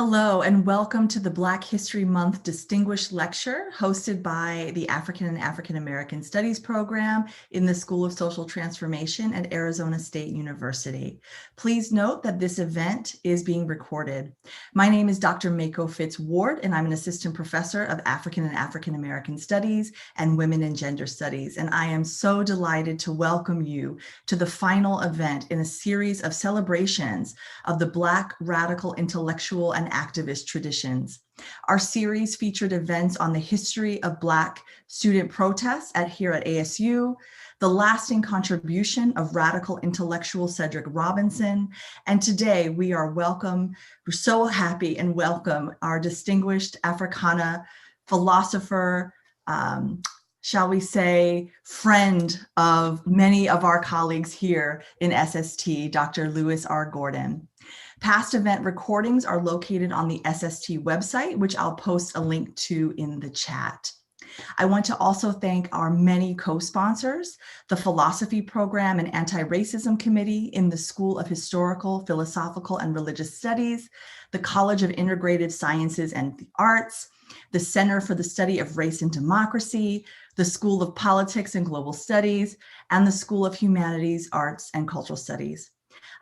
Hello and welcome to the Black History Month Distinguished Lecture hosted by the African and African American Studies program in the School of Social Transformation at Arizona State University. Please note that this event is being recorded. My name is Dr. Mako Fitz-Ward and I'm an assistant professor of African and African American Studies and Women and Gender Studies. And I am so delighted to welcome you to the final event in a series of celebrations of the Black radical intellectual and activist traditions. Our series featured events on the history of Black student protests here at ASU, the lasting contribution of radical intellectual Cedric Robinson, and today we're so happy and welcome our distinguished Africana philosopher, shall we say, friend of many of our colleagues here in SST, Dr. Lewis R. Gordon. Past event recordings are located on the SST website, which I'll post a link to in the chat. I want to also thank our many co-sponsors, the Philosophy Program and Anti-Racism Committee in the School of Historical, Philosophical, and Religious Studies, the College of Integrated Sciences and the Arts, the Center for the Study of Race and Democracy, the School of Politics and Global Studies, and the School of Humanities, Arts, and Cultural Studies.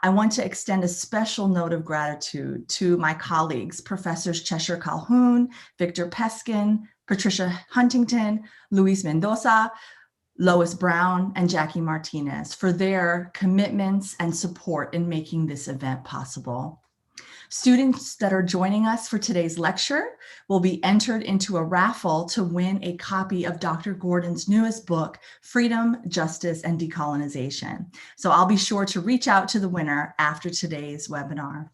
I want to extend a special note of gratitude to my colleagues, Professors Cheshire Calhoun, Victor Peskin, Patricia Huntington, Luis Mendoza, Lois Brown, and Jackie Martinez for their commitments and support in making this event possible. Students that are joining us for today's lecture will be entered into a raffle to win a copy of Dr. Gordon's newest book, Freedom, Justice, and Decolonization. So I'll be sure to reach out to the winner after today's webinar.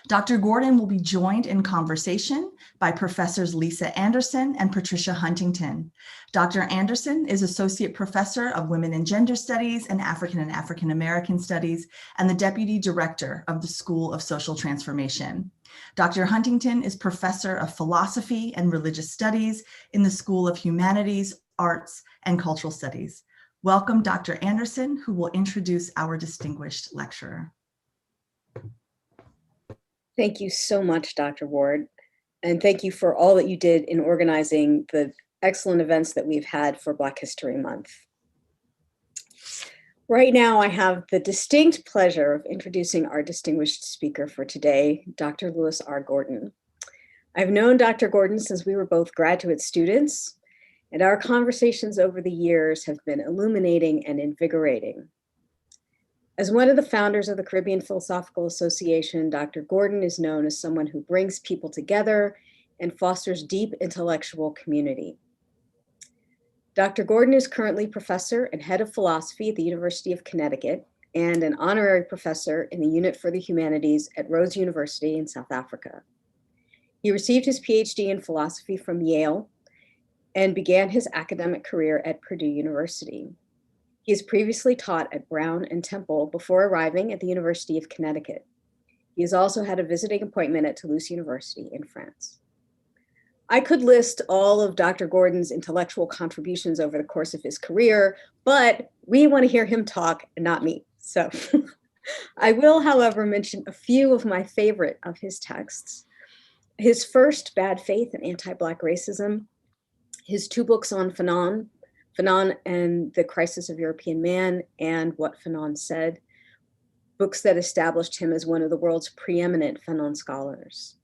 Dr. Gordon will be joined in conversation by Professors Lisa Anderson and Patricia Huntington. Dr. Anderson is Associate Professor of Women and Gender Studies and African American Studies and the Deputy Director of the School of Social Transformation. Dr. Huntington is Professor of Philosophy and Religious Studies in the School of Humanities, Arts, and Cultural Studies. Welcome, Dr. Anderson, who will introduce our distinguished lecturer. Thank you so much, Dr. Ward, and thank you for all that you did in organizing the excellent events that we've had for Black History Month. Right now, I have the distinct pleasure of introducing our distinguished speaker for today, Dr. Lewis R. Gordon. I've known Dr. Gordon since we were both graduate students, and our conversations over the years have been illuminating and invigorating. As one of the founders of the Caribbean Philosophical Association, Dr. Gordon is known as someone who brings people together and fosters deep intellectual community. Dr. Gordon is currently professor and head of philosophy at the University of Connecticut and an honorary professor in the Unit for the Humanities at Rhodes University in South Africa. He received his PhD in philosophy from Yale and began his academic career at Purdue University. He has previously taught at Brown and Temple before arriving at the University of Connecticut. He has also had a visiting appointment at Toulouse University in France. I could list all of Dr. Gordon's intellectual contributions over the course of his career, but we want to hear him talk and not me. So I will, however, mention a few of my favorite of his texts. His first, Bad Faith and Anti-Black Racism, his two books on Fanon and the Crisis of European Man, and What Fanon Said, books that established him as one of the world's preeminent Fanon scholars.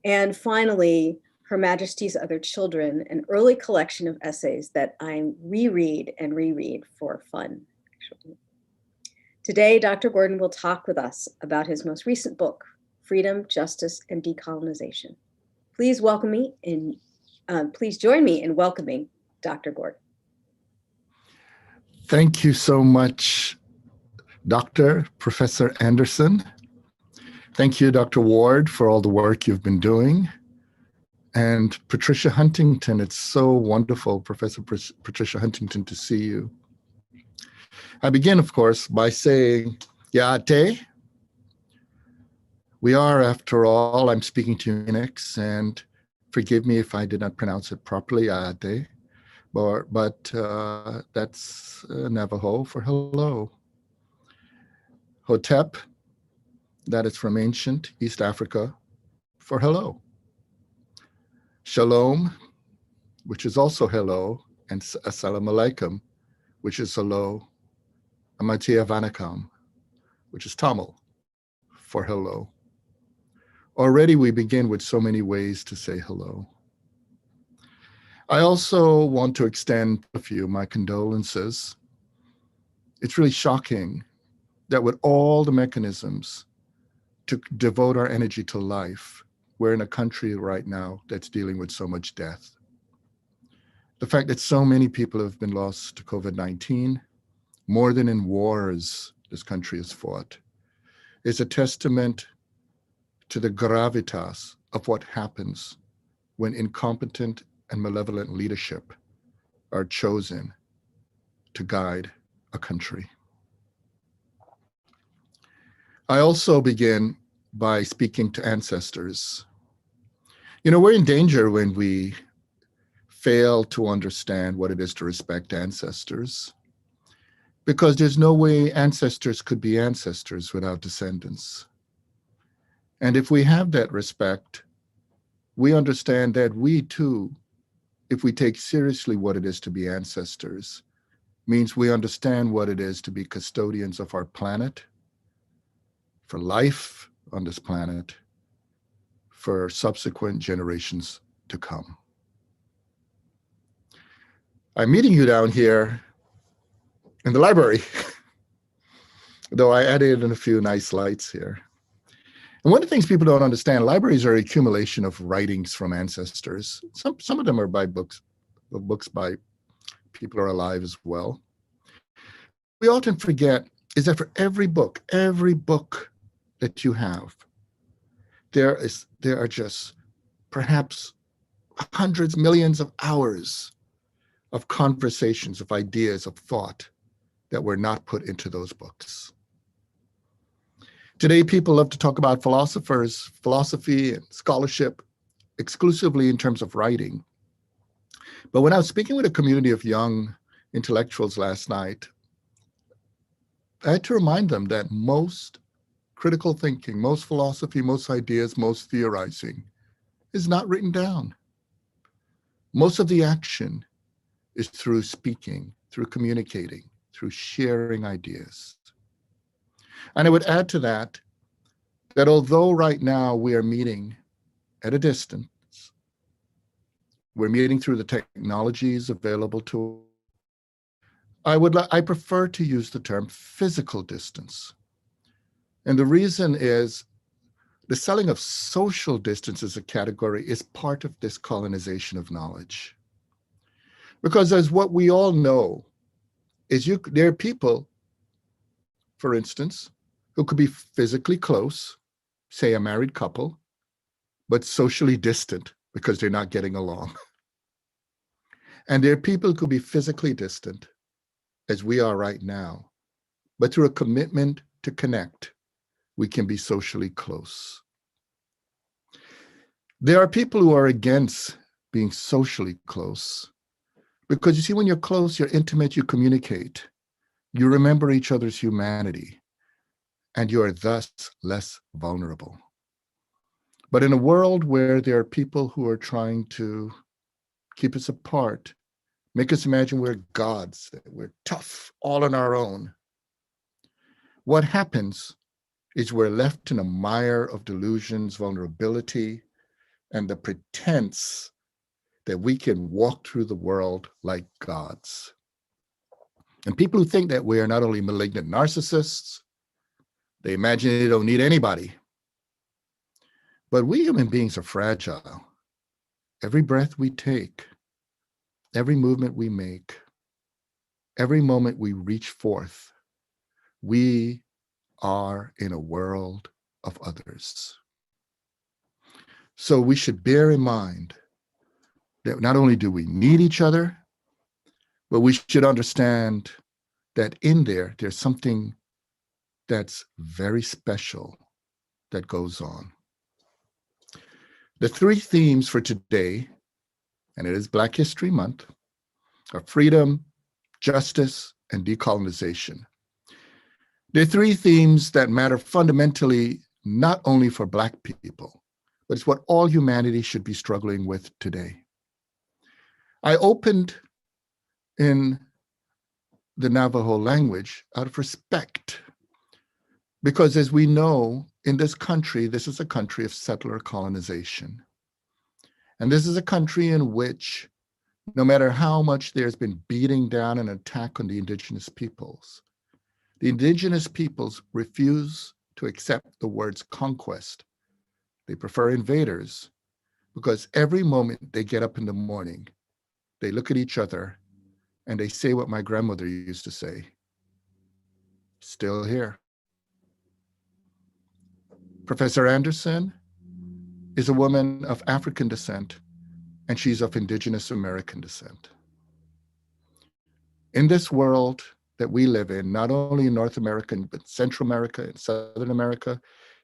And finally, Her Majesty's Other Children, an early collection of essays that I reread and reread for fun, actually. Today, Dr. Gordon will talk with us about his most recent book, Freedom, Justice, and Decolonization. Please join me in welcoming Dr. Gordon. Thank you so much, Dr. Professor Anderson. Thank you, Dr. Ward, for all the work you've been doing. And Patricia Huntington, it's so wonderful, Professor Patricia Huntington, to see you. I begin, of course, by saying, Yaate. We are, after all, I'm speaking to you in Phoenix, and forgive me if I did not pronounce it properly, Yaate. But that's Navajo for hello. Hotep, that is from ancient East Africa, for hello. Shalom, which is also hello, and assalamu alaikum, which is hello. Amatia Vanakam, which is Tamil for hello. Already we begin with so many ways to say hello. I also want to extend a few my condolences. It's really shocking that with all the mechanisms to devote our energy to life, we're in a country right now that's dealing with so much death. The fact that so many people have been lost to COVID-19, more than in wars this country has fought, is a testament to the gravitas of what happens when incompetent and malevolent leadership are chosen to guide a country. I also begin by speaking to ancestors. You know, we're in danger when we fail to understand what it is to respect ancestors, because there's no way ancestors could be ancestors without descendants. And if we have that respect, we understand that we too, if we take seriously what it is to be ancestors, means we understand what it is to be custodians of our planet, for life on this planet, for subsequent generations to come. I'm meeting you down here in the library, though I added in a few nice lights here. And one of the things people don't understand, libraries are an accumulation of writings from ancestors. Some of them are by books by people who are alive as well. We often forget is that for every book that you have, there are just perhaps hundreds, millions of hours of conversations, of ideas, of thought that were not put into those books. Today, people love to talk about philosophers, philosophy, and scholarship exclusively in terms of writing. But when I was speaking with a community of young intellectuals last night, I had to remind them that most critical thinking, most philosophy, most ideas, most theorizing is not written down. Most of the action is through speaking, through communicating, through sharing ideas. And I would add to that, that although right now we are meeting at a distance, we're meeting through the technologies available to us, I prefer to use the term physical distance. And the reason is the selling of social distance as a category is part of this colonization of knowledge. Because as what we all know is there are people, for instance, who could be physically close, say a married couple, but socially distant because they're not getting along. And there are people who could be physically distant, as we are right now, but through a commitment to connect, we can be socially close. There are people who are against being socially close, because you see, when you're close, you're intimate, you communicate, you remember each other's humanity, and you are thus less vulnerable. But in a world where there are people who are trying to keep us apart, make us imagine we're gods, that we're tough, all on our own, what happens is we're left in a mire of delusions, vulnerability, and the pretense that we can walk through the world like gods. And people who think that we are not only malignant narcissists, they imagine they don't need anybody. But we human beings are fragile. Every breath we take, every movement we make, every moment we reach forth, we are in a world of others. So we should bear in mind that not only do we need each other, but we should understand that in there's something that's very special that goes on. The three themes for today, and it is Black History Month, are freedom, justice, and decolonization. They're three themes that matter fundamentally not only for Black people, but it's what all humanity should be struggling with today. I opened in the Navajo language out of respect, because as we know, in this country, this is a country of settler colonization. And this is a country in which, no matter how much there's been beating down and attack on the indigenous peoples refuse to accept the words conquest. They prefer invaders, because every moment they get up in the morning, they look at each other and they say what my grandmother used to say, still here. Professor Anderson is a woman of African descent, and she's of Indigenous American descent. In this world that we live in, not only in North America, but Central America and Southern America,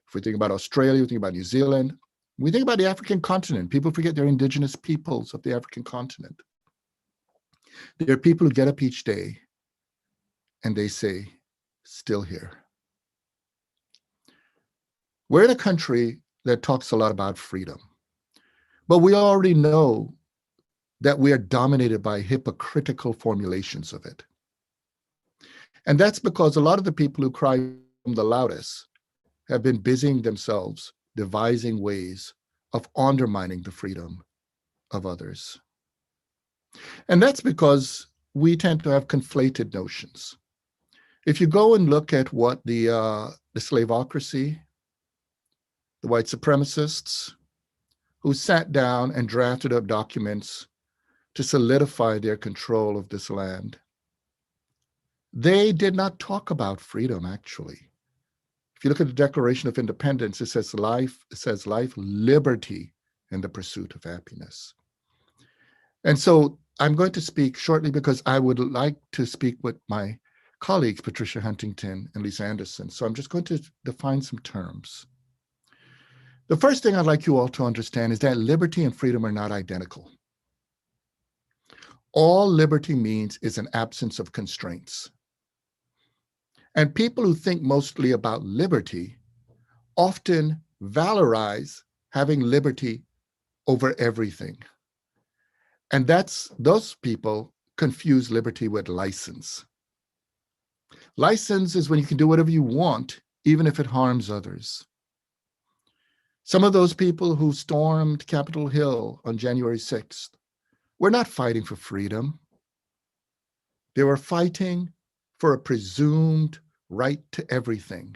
if we think about Australia, we think about New Zealand, we think about the African continent. People forget they're indigenous peoples of the African continent. There are people who get up each day and they say, still here. We're in a country that talks a lot about freedom, but we already know that we are dominated by hypocritical formulations of it. And that's because a lot of the people who cry from the loudest have been busying themselves devising ways of undermining the freedom of others. And that's because we tend to have conflated notions. If you go and look at what the slavocracy, the white supremacists, who sat down and drafted up documents to solidify their control of this land, they did not talk about freedom, actually. If you look at the Declaration of Independence, it says life, liberty, and the pursuit of happiness. And so I'm going to speak shortly because I would like to speak with my colleagues, Patricia Huntington and Lisa Anderson. So I'm just going to define some terms. The first thing I'd like you all to understand is that liberty and freedom are not identical. All liberty means is an absence of constraints. And people who think mostly about liberty often valorize having liberty over everything. And those people confuse liberty with license. License is when you can do whatever you want, even if it harms others. Some of those people who stormed Capitol Hill on January 6th were not fighting for freedom. They were fighting for a presumed right to everything.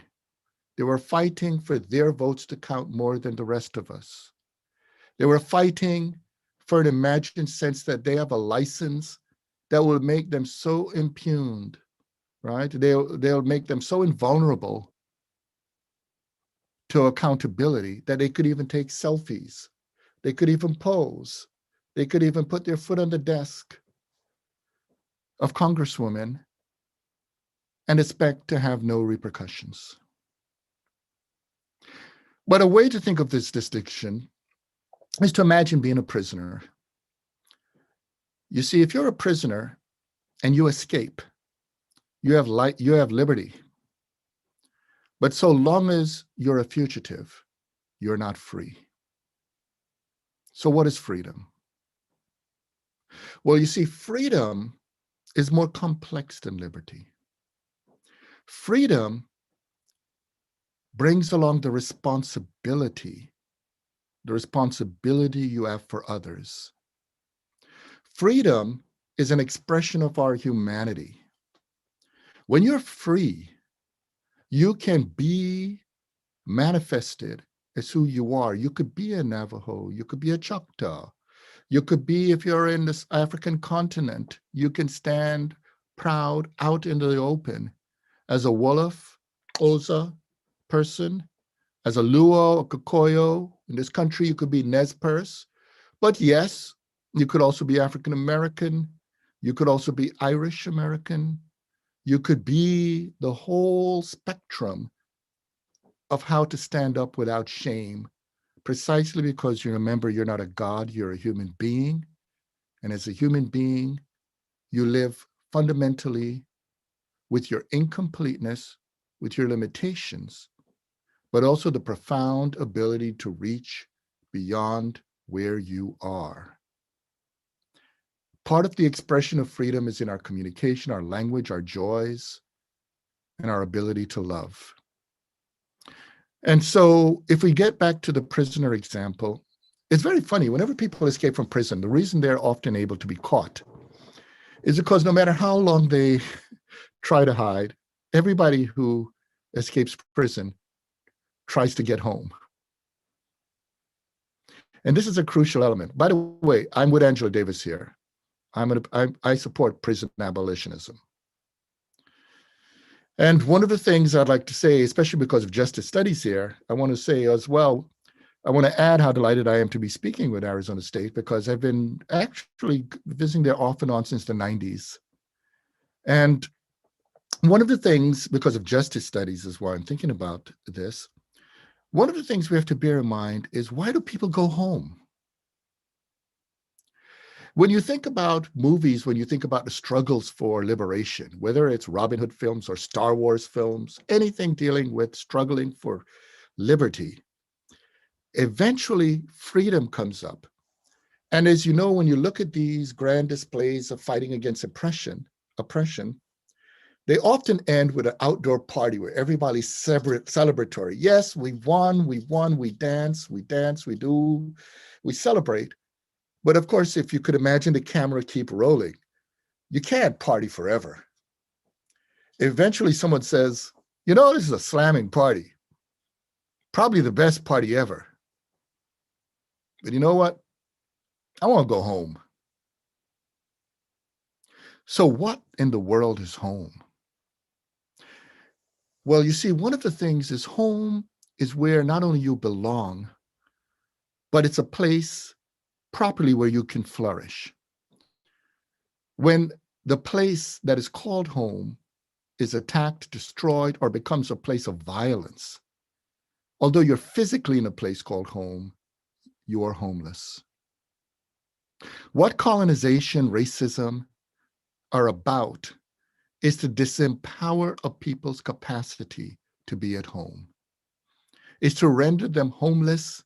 They were fighting for their votes to count more than the rest of us. They were fighting for an imagined sense that they have a license that will make them so impugned, right? They'll make them so invulnerable to accountability that they could even take selfies. They could even pose. They could even put their foot on the desk of congresswomen and expect to have no repercussions. But a way to think of this distinction is to imagine being a prisoner. You see, if you're a prisoner and you escape, you have liberty. But so long as you're a fugitive, you're not free. So what is freedom? Well, you see, freedom is more complex than liberty. Freedom brings along the responsibility you have for others. Freedom is an expression of our humanity. When you're free, you can be manifested as who you are. You could be a Navajo, you could be a Choctaw, you could be, if you're in this African continent, you can stand proud out into the open as a Wolof, Xhosa person, as a Luo, a Kikoyo. In this country, you could be Nez Perce. But yes, you could also be African American. You could also be Irish American. You could be the whole spectrum of how to stand up without shame, precisely because you remember you're not a god, you're a human being. And as a human being, you live fundamentally with your incompleteness, with your limitations, but also the profound ability to reach beyond where you are. Part of the expression of freedom is in our communication, our language, our joys, and our ability to love. And so if we get back to the prisoner example, it's very funny. Whenever people escape from prison, the reason they're often able to be caught is because no matter how long they try to hide, everybody who escapes prison tries to get home. And this is a crucial element. By the way, I'm with Angela Davis here. I support prison abolitionism. And one of the things I'd like to say, especially because of justice studies here, I want to say as well, I want to add how delighted I am to be speaking with Arizona State, because I've been actually visiting there off and on since the 90s. And one of the things, because of justice studies is why I'm thinking about this, one of the things we have to bear in mind is, why do people go home? When you think about movies, when you think about the struggles for liberation, whether it's Robin Hood films or Star Wars films, anything dealing with struggling for liberty, eventually freedom comes up. And as you know, when you look at these grand displays of fighting against oppression, they often end with an outdoor party where everybody's celebratory. Yes, we won, we dance, we celebrate. But of course, if you could imagine the camera keep rolling, you can't party forever. Eventually someone says, you know, this is a slamming party, probably the best party ever. But you know what? I want to go home. So what in the world is home? Well, you see, one of the things is, home is where not only you belong, but it's a place properly where you can flourish. When the place that is called home is attacked, destroyed, or becomes a place of violence, although you're physically in a place called home, you are homeless. What colonization, racism are about is to disempower a people's capacity to be at home, is to render them homeless,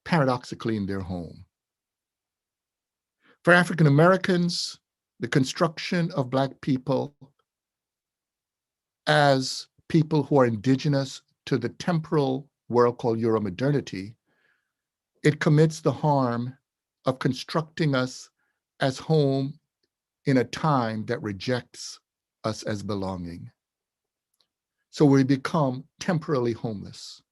paradoxically, in their home. For African Americans, the construction of Black people as people who are indigenous to the temporal world called Euromodernity, it commits the harm of constructing us as home in a time that rejects us as belonging. So we become temporarily homeless.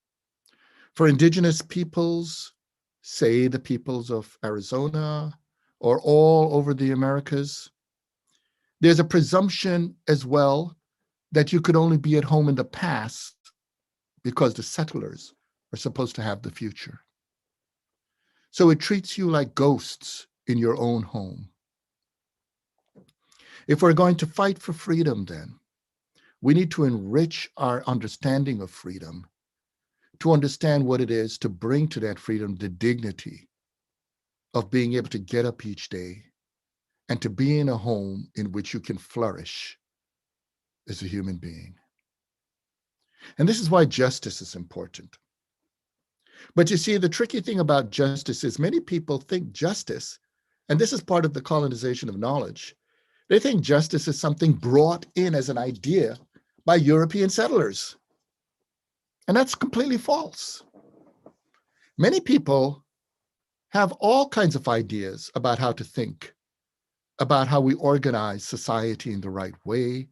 For indigenous peoples, say the peoples of Arizona or all over the Americas, there's a presumption as well that you could only be at home in the past because the settlers are supposed to have the future. So it treats you like ghosts in your own home. If we're going to fight for freedom, then we need to enrich our understanding of freedom, to understand what it is to bring to that freedom the dignity of being able to get up each day and to be in a home in which you can flourish as a human being. And this is why justice is important. But you see, the tricky thing about justice is many people think justice, and this is part of the colonization of knowledge, they think justice is something brought in as an idea by European settlers. And that's completely false. Many people have all kinds of ideas about how to think, about how we organize society in the right way,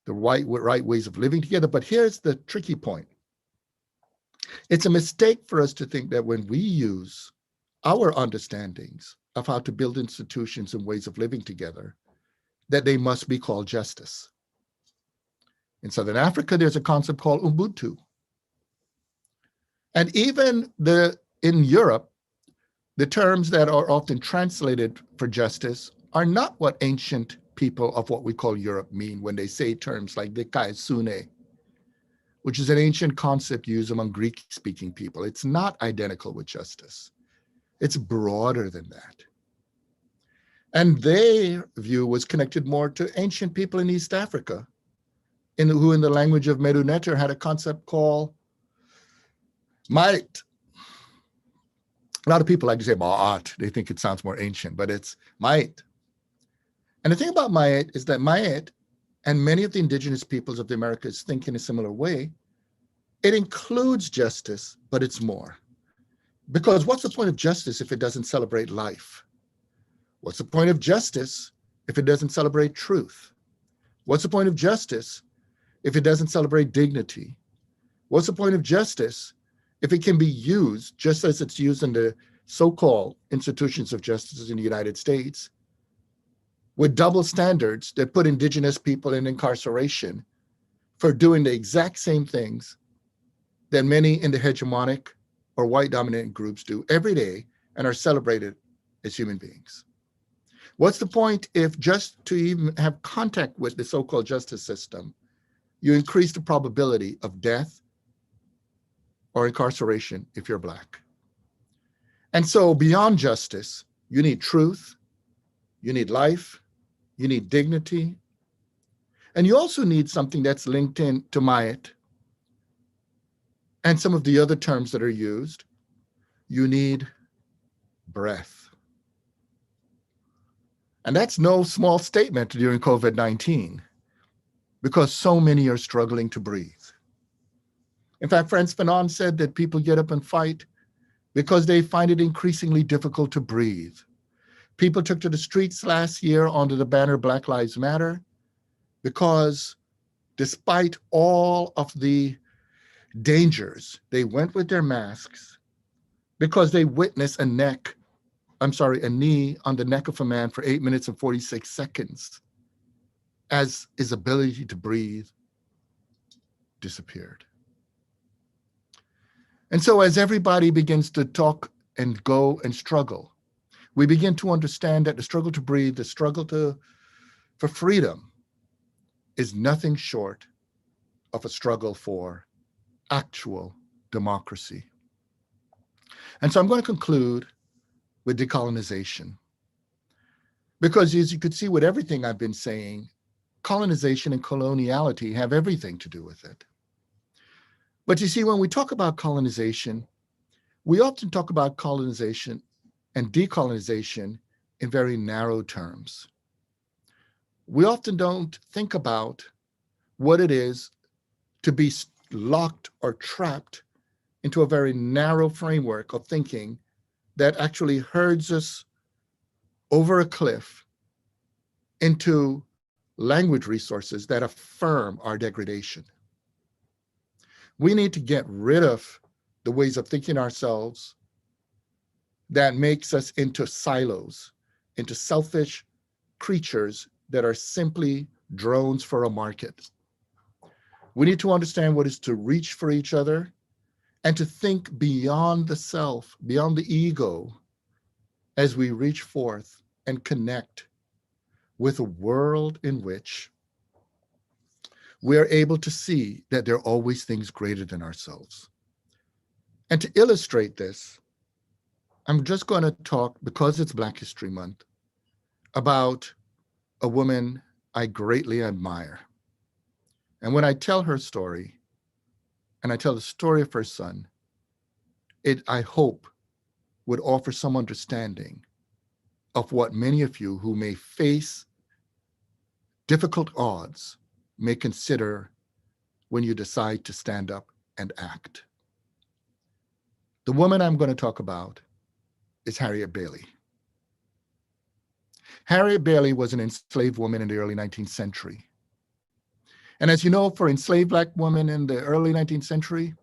the right ways of living together. But here's the tricky point. It's a mistake for us to think that when we use our understandings of how to build institutions and ways of living together, that they must be called justice. In Southern Africa, there's a concept called Ubuntu. And even in Europe, the terms that are often translated for justice are not what ancient people of what we call Europe mean when they say terms like dikaisune, which is an ancient concept used among Greek-speaking people. It's not identical with justice. It's broader than that. And their view was connected more to ancient people in East Africa, who in the language of Medu Neter had a concept called Mait, A lot of people like to say Ma'at. They think it sounds more ancient, but it's Ma'at. And the thing about Ma'at is that Ma'at and many of the indigenous peoples of the Americas think in a similar way. It includes justice, but it's more. Because what's the point of justice if it doesn't celebrate life? What's the point of justice if it doesn't celebrate truth? What's the point of justice if it doesn't celebrate dignity? What's the point of justice if it can be used, just as it's used in the so-called institutions of justice in the United States, with double standards that put indigenous people in incarceration for doing the exact same things that many in the hegemonic or white dominant groups do every day and are celebrated as human beings? What's the point if just to even have contact with the so-called justice system, you increase the probability of death or incarceration if you're Black? And so beyond justice, you need truth, you need life, you need dignity, and you also need something that's linked in to Ma'at and some of the other terms that are used. You need breath. And that's no small statement during COVID-19, because so many are struggling to breathe. In fact, Franz Fanon said that people get up and fight because they find it increasingly difficult to breathe. People took to the streets last year under the banner Black Lives Matter because despite all of the dangers, they went with their masks because they witnessed a knee on the neck of a man for 8 minutes and 46 seconds as his ability to breathe disappeared. And so as everybody begins to talk and go and struggle, we begin to understand that the struggle to breathe, the struggle for freedom is nothing short of a struggle for actual democracy. And so I'm going to conclude with decolonization. Because as you could see with everything I've been saying, colonization and coloniality have everything to do with it. But you see, when we talk about colonization, we often talk about colonization and decolonization in very narrow terms. We often don't think about what it is to be locked or trapped into a very narrow framework of thinking that actually herds us over a cliff into language resources that affirm our degradation. We need to get rid of the ways of thinking ourselves that makes us into silos, into selfish creatures that are simply drones for a market. We need to understand what is to reach for each other and to think beyond the self, beyond the ego, as we reach forth and connect with a world in which we are able to see that there are always things greater than ourselves. And to illustrate this, I'm just going to talk, because it's Black History Month, about a woman I greatly admire. And when I tell her story, and I tell the story of her son, it, I hope, would offer some understanding of what many of you who may face difficult odds may consider when you decide to stand up and act. The woman I'm going to talk about is Harriet Bailey. Harriet Bailey was an enslaved woman in the early 19th century. And as you know, for enslaved Black women in the early 19th century,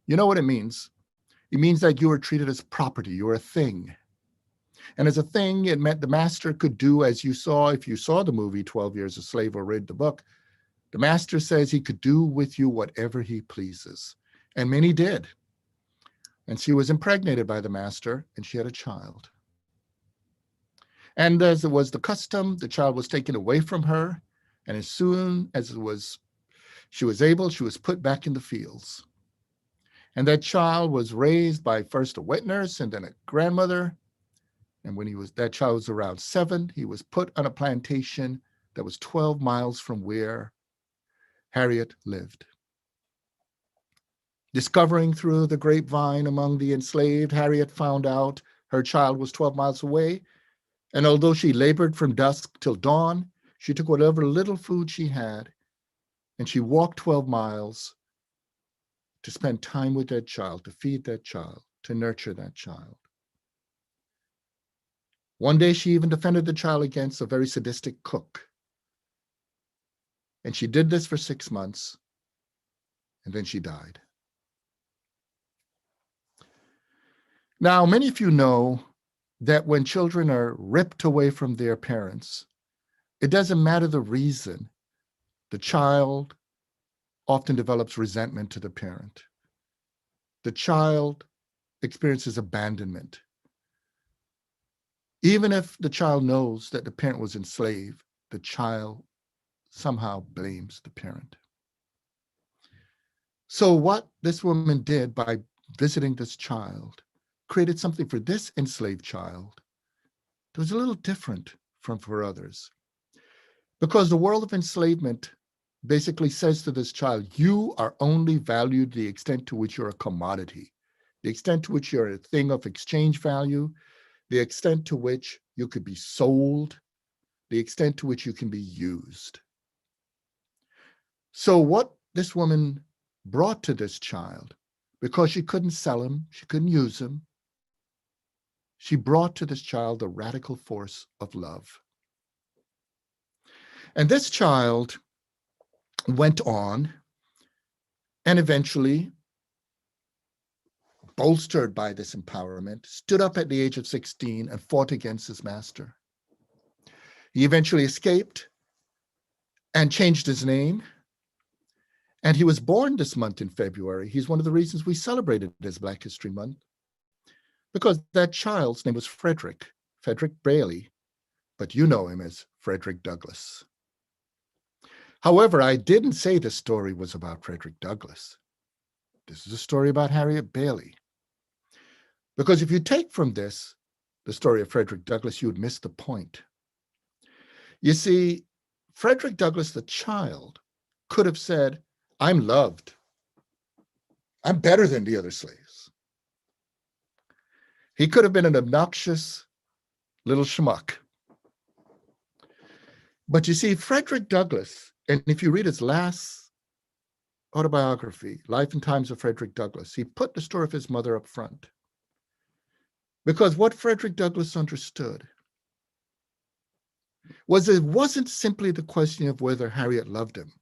you know what it means. It means that you were treated as property, you were a thing. And as a thing, it meant the master could do as you saw, if you saw the movie 12 Years a Slave or read the book, the master says he could do with you whatever he pleases. And many did. And she was impregnated by the master and she had a child. And as it was the custom, the child was taken away from her. And as soon as she was able, she was put back in the fields. And that child was raised by first a wet nurse and then a grandmother. And when that child was around 7, he was put on a plantation that was 12 miles from where Harriet lived. Discovering through the grapevine among the enslaved, Harriet found out her child was 12 miles away. And although she labored from dusk till dawn, she took whatever little food she had and she walked 12 miles to spend time with that child, to feed that child, to nurture that child. One day she even defended the child against a very sadistic cook. And she did this for 6 months, and then she died. Now, many of you know that when children are ripped away from their parents, it doesn't matter the reason, the child often develops resentment to the parent. The child experiences abandonment. Even if the child knows that the parent was enslaved, the child somehow blames the parent. So what this woman did by visiting this child created something for this enslaved child that was a little different from for others. Because the world of enslavement basically says to this child, you are only valued the extent to which you're a commodity, the extent to which you're a thing of exchange value, the extent to which you could be sold, the extent to which you can be used. So what this woman brought to this child, because she couldn't sell him, she couldn't use him, she brought to this child the radical force of love. And this child went on and eventually, bolstered by this empowerment, stood up at the age of 16 and fought against his master. He eventually escaped and changed his name. And he was born this month in February. He's one of the reasons we celebrated it as Black History Month, because that child's name was Frederick Bailey, but you know him as Frederick Douglass. However, I didn't say the story was about Frederick Douglass. This is a story about Harriet Bailey. Because if you take from this the story of Frederick Douglass, you would miss the point. You see, Frederick Douglass, the child, could have said, I'm loved. I'm better than the other slaves. He could have been an obnoxious little schmuck. But you see, Frederick Douglass, and if you read his last autobiography, Life and Times of Frederick Douglass, he put the story of his mother up front. Because what Frederick Douglass understood was it wasn't simply the question of whether Harriet loved him.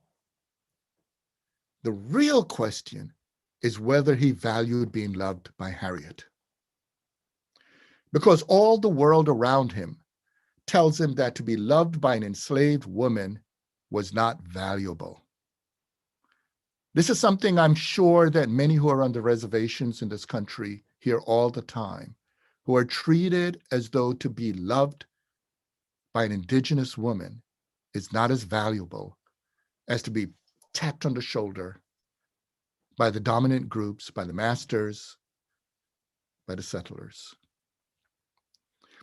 The real question is whether he valued being loved by Harriet. Because all the world around him tells him that to be loved by an enslaved woman was not valuable. This is something I'm sure that many who are on the reservations in this country hear all the time, who are treated as though to be loved by an indigenous woman is not as valuable as to be tapped on the shoulder by the dominant groups, by the masters, by the settlers.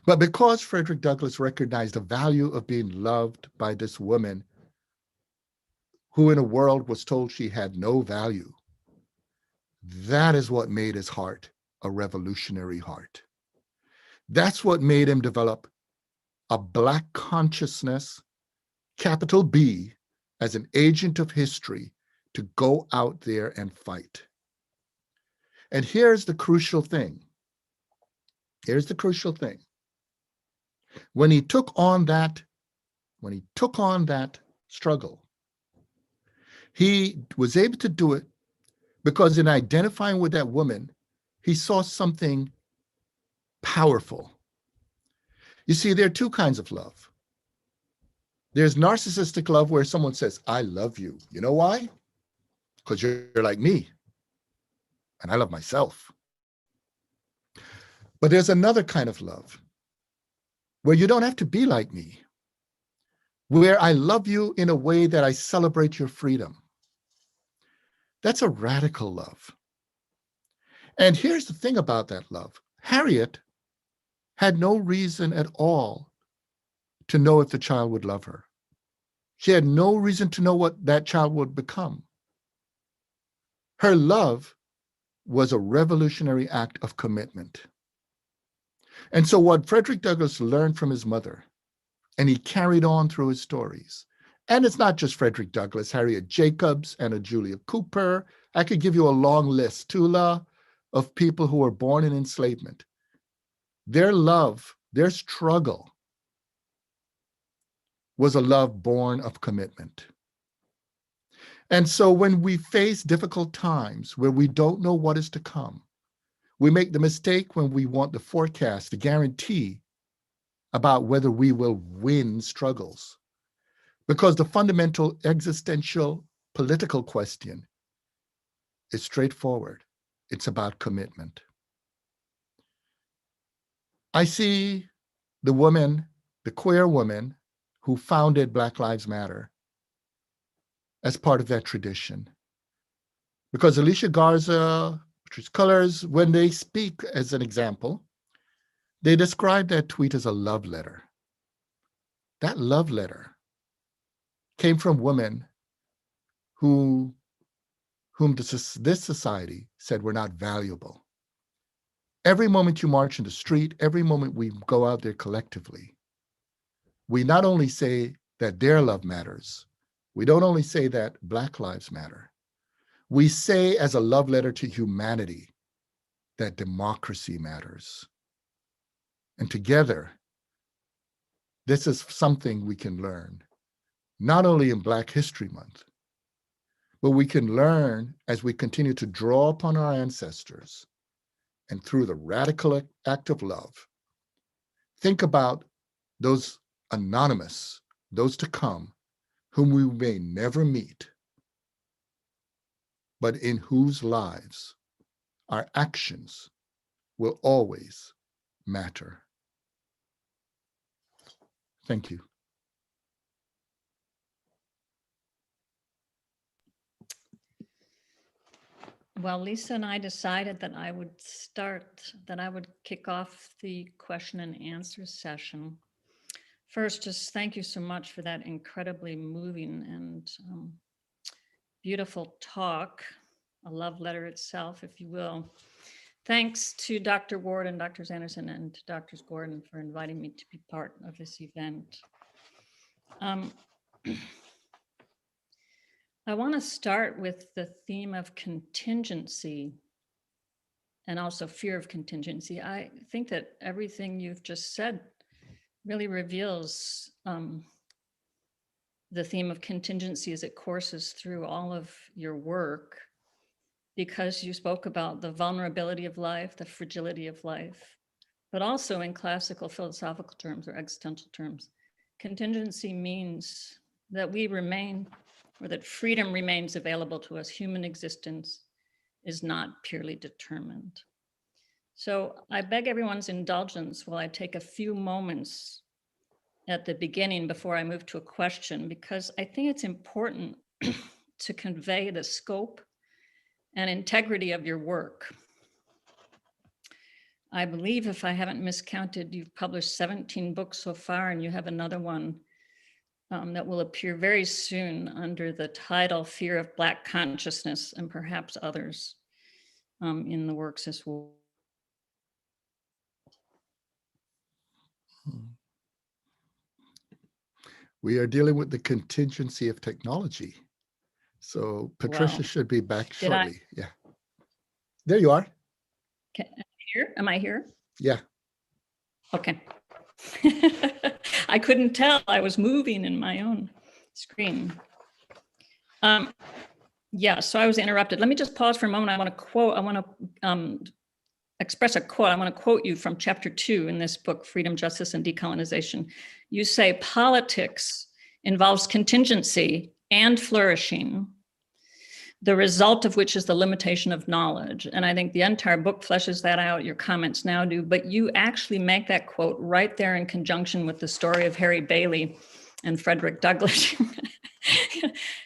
But because Frederick Douglass recognized the value of being loved by this woman, who in a world was told she had no value, that is what made his heart a revolutionary heart. That's what made him develop a Black consciousness, capital B, as an agent of history to go out there and fight. And here's the crucial thing. Here's the crucial thing. When he took on that struggle, he was able to do it because in identifying with that woman, he saw something powerful. You see, there are two kinds of love. There's narcissistic love where someone says, I love you. You know why? Because you're like me, and I love myself. But there's another kind of love where you don't have to be like me, where I love you in a way that I celebrate your freedom. That's a radical love. And here's the thing about that love. Harriet had no reason at all to know if the child would love her. She had no reason to know what that child would become. Her love was a revolutionary act of commitment. And so what Frederick Douglass learned from his mother, and he carried on through his stories, and it's not just Frederick Douglass, Harriet Jacobs, Anna Julia Cooper. I could give you a long list, Tula, of people who were born in enslavement. Their love, their struggle was a love born of commitment. And so when we face difficult times where we don't know what is to come, we make the mistake when we want the forecast, the guarantee about whether we will win struggles. Because the fundamental existential political question is straightforward. It's about commitment. I see the woman, the queer woman who founded Black Lives Matter as part of that tradition. Because Alicia Garza, Patrisse Cullors, when they speak as an example, they describe that tweet as a love letter. That love letter came from women whom this society said were not valuable. Every moment you march in the street, every moment we go out there collectively, we not only say that their love matters, we don't only say that Black lives matter, we say as a love letter to humanity that democracy matters. And together, this is something we can learn, not only in Black History Month, but we can learn as we continue to draw upon our ancestors and through the radical act of love, think about those anonymous, those to come, whom we may never meet, but in whose lives our actions will always matter. Thank you. Well, Lisa and I decided that I would kick off the question and answer session. First, just thank you so much for that incredibly moving and beautiful talk, a love letter itself, if you will. Thanks to Dr. Ward and Drs. Anderson and to Drs. Gordon for inviting me to be part of this event. I want to start with the theme of contingency and also fear of contingency. I think that everything you've just said really reveals the theme of contingency as it courses through all of your work, because you spoke about the vulnerability of life, the fragility of life, but also in classical philosophical terms or existential terms, contingency means that we remain, or that freedom remains available to us. Human existence is not purely determined. So I beg everyone's indulgence while I take a few moments at the beginning before I move to a question, because I think it's important to convey the scope and integrity of your work. I believe, if I haven't miscounted, you've published 17 books so far, and you have another one that will appear very soon under the title Fear of Black Consciousness, and perhaps others in the works as well. We are dealing with the contingency of technology. So Patricia should be back shortly. Yeah. There you are. Am I here? Yeah. Okay. I couldn't tell. I was moving in my own screen. Yeah, so I was interrupted. Let me just pause for a moment. I want to express a quote. I want to quote you from chapter 2 in this book, Freedom, Justice, and Decolonization. You say, politics involves contingency and flourishing, the result of which is the limitation of knowledge. And I think the entire book fleshes that out. Your comments now do, but you actually make that quote right there in conjunction with the story of Harry Bailey and Frederick Douglass.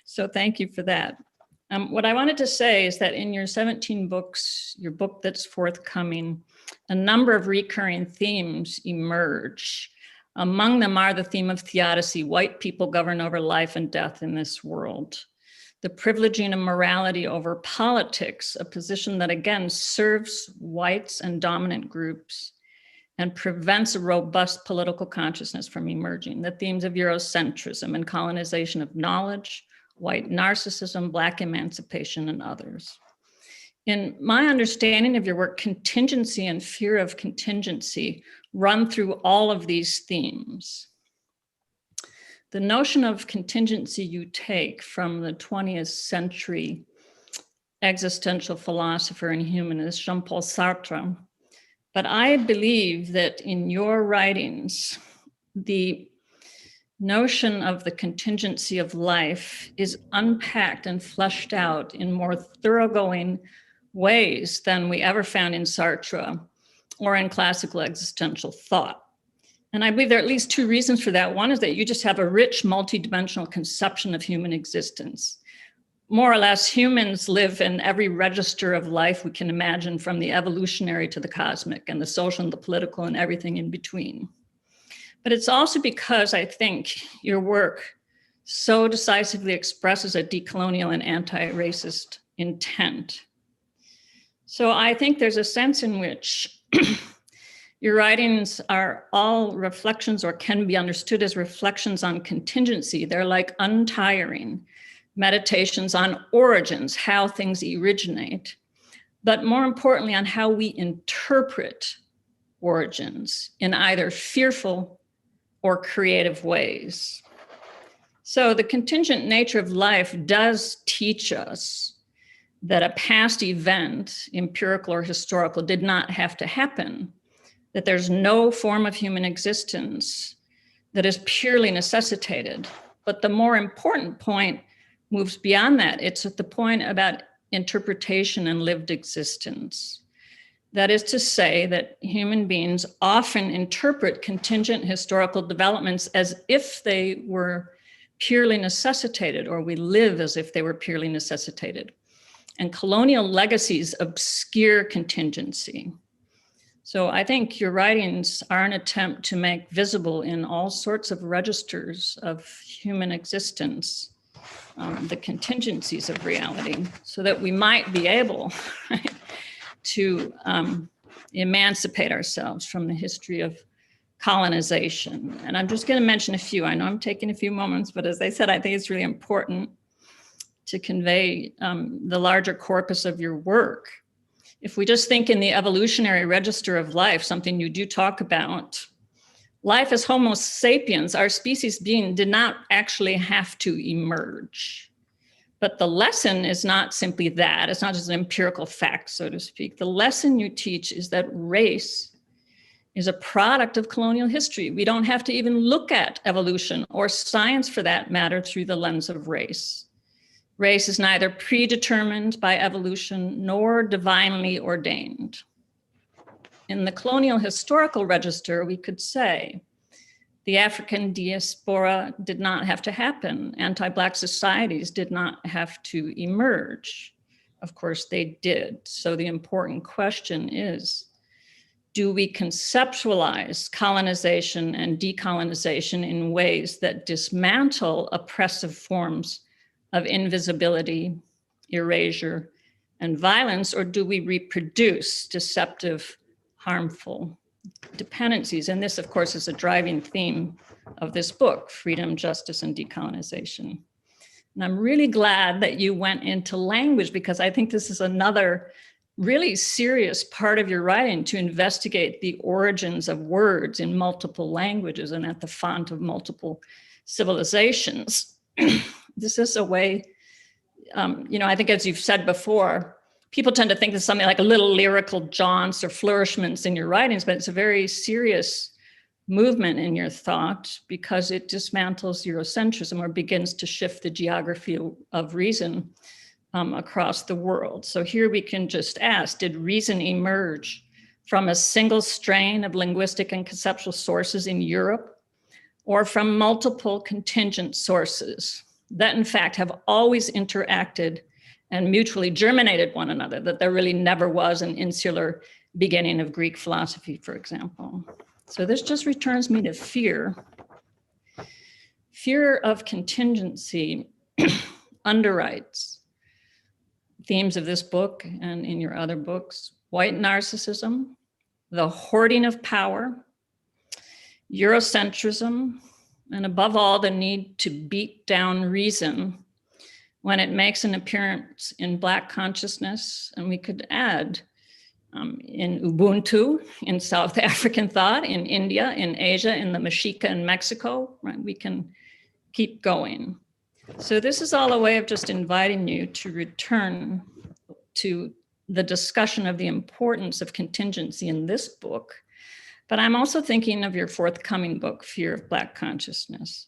So thank you for that. What I wanted to say is that in your 17 books, your book that's forthcoming, a number of recurring themes emerge. Among them are the theme of theodicy: white people govern over life and death in this world. the privileging of morality over politics, a position that again serves whites and dominant groups and prevents a robust political consciousness from emerging. The themes of Eurocentrism and colonization of knowledge, white narcissism, Black emancipation, and others. In my understanding of your work, contingency and fear of contingency run through all of these themes. The notion of contingency you take from the 20th century existential philosopher and humanist Jean-Paul Sartre, but I believe that in your writings, the notion of the contingency of life is unpacked and fleshed out in more thoroughgoing ways than we ever found in Sartre or in classical existential thought. And I believe there are at least two reasons for that. One is that you just have a rich, multidimensional conception of human existence. More or less, humans live in every register of life we can imagine, from the evolutionary to the cosmic and the social and the political and everything in between. But it's also because I think your work so decisively expresses a decolonial and anti-racist intent. So I think there's a sense in which your writings are all reflections, or can be understood as reflections on contingency. They're like untiring meditations on origins, how things originate, but more importantly on how we interpret origins in either fearful or creative ways. So the contingent nature of life does teach us that a past event, empirical or historical, did not have to happen, that there's no form of human existence that is purely necessitated. But the more important point moves beyond that. It's at the point about interpretation and lived existence. That is to say that human beings often interpret contingent historical developments as if they were purely necessitated, or we live as if they were purely necessitated. And colonial legacies obscure contingency. So I think your writings are an attempt to make visible in all sorts of registers of human existence the contingencies of reality, so that we might be able, right, to emancipate ourselves from the history of colonization. And I'm just going to mention a few. I know I'm taking a few moments, but as I said, I think it's really important to convey the larger corpus of your work. If we just think in the evolutionary register of life, something you do talk about, life as Homo sapiens, our species being, did not actually have to emerge. But the lesson is not simply that. It's not just an empirical fact, so to speak. The lesson you teach is that race is a product of colonial history. We don't have to even look at evolution or science, for that matter, through the lens of race. Race is neither predetermined by evolution nor divinely ordained. In the colonial historical register, we could say the African diaspora did not have to happen. Anti-Black societies did not have to emerge. Of course, they did. So the important question is, do we conceptualize colonization and decolonization in ways that dismantle oppressive forms of invisibility, erasure, and violence, or do we reproduce deceptive, harmful dependencies? And this, of course, is a driving theme of this book, Freedom, Justice, and Decolonization. And I'm really glad that you went into language, because I think this is another really serious part of your writing, to investigate the origins of words in multiple languages and at the font of multiple civilizations. This is a way, I think, as you've said before, people tend to think there's something like a little lyrical jaunts or flourishments in your writings, but it's a very serious movement in your thought, because it dismantles Eurocentrism, or begins to shift the geography of reason across the world. So here we can just ask, did reason emerge from a single strain of linguistic and conceptual sources in Europe, or from multiple contingent sources that in fact have always interacted and mutually germinated one another, that there really never was an insular beginning of Greek philosophy, for example? So this just returns me to fear. Fear of contingency underwrites themes of this book and in your other books: white narcissism, the hoarding of power, Eurocentrism, and above all, the need to beat down reason when it makes an appearance in Black consciousness. And we could add in Ubuntu, in South African thought, in India, in Asia, in the Mexica in Mexico, right? We can keep going. So this is all a way of just inviting you to return to the discussion of the importance of contingency in this book. But I'm also thinking of your forthcoming book, Fear of Black Consciousness.